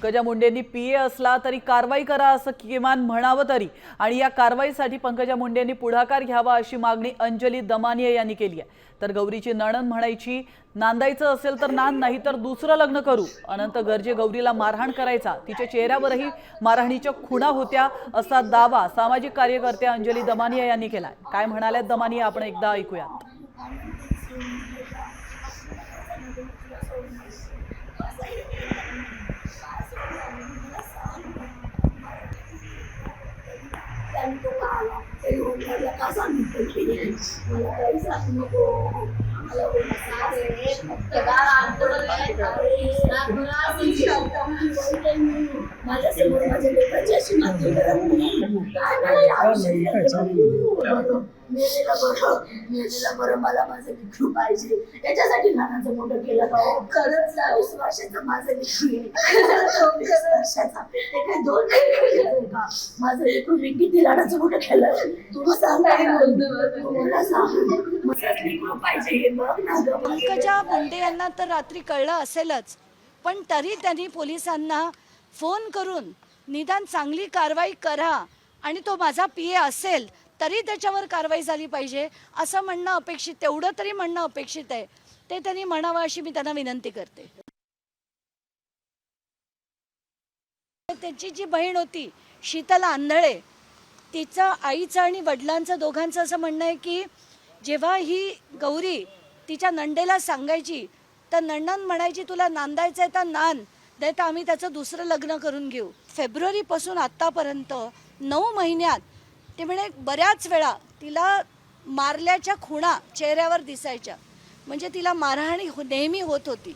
Pankaja मुंडेंनी PA असला तरी कारवाई करा असं किमान म्हणावं तरी, आणि या कारवाईसाठी पंकजा मुंडेंनी पुढाकार घ्यावा अशी मागणी अंजली दमानिया यांनी केली आहे। तर गौरीची नणंद म्हणायची, नांदायचं असेल तर नांद, नाही तर दुसरं लग्न करू। अनंत गर्जे गौरीला मारहाण करायचा, तिच्या चेहऱ्यावरही मारहाणीच्या खुणा होत्या असा दावा सामाजिक कार्यकर्त्या अंजली दमानिया यांनी केलाय। काय म्हणाल्यात दमानिया आपण एकदा ऐकूयात। मला माझं लेकरू पाहिजे, त्याच्यासाठी लहानाचं मोठं केलं का? खरंच 22 वर्षाचं माझं लेकरू आहे, 24 वर्षाचा, ते काय 2 केलं का? माझं लेकरू मी किती लहानाचं मोठं केलं तुला सांग, काय बोलतो मला सांग, माझं लेकरू पाहिजे हे बघ ना गं। पंकजा मुंडे यांना तर रात्री कळलं असेलच, पण तरी त्यांनी पोलिसांना फोन करून निदान चांगली कारवाई करा आणि तो माझा पीए असेल तरी त्याच्यावर कारवाई झाली पाहिजे असं म्हणणं अपेक्षित, तेवढं तरी म्हणणं अपेक्षित आहे, ते त्यांनी म्हणावं अशी मी त्यांना विनंती करते। त्यांची जी बहीण होती शीतल आंधळे, तिचं आईचं आणि वडिलांचं दोघांचं असं म्हणणं आहे की जेव्हा ही गौरी तिच्या नंदेला सांगायची तर नणंद म्हणायची, तुला नांदायचं आहे तर नांद, नाही तर आम्ही त्याचं दुसरं लग्न करून घेऊ। फेब्रुवारीपासून आत्तापर्यंत 9 महिन्यात ते म्हणे बऱ्याच वेळा तिला मारल्याच्या खुणा चेहऱ्यावर दिसायच्या, म्हणजे तिला मारहाणी नेहमी होत होती।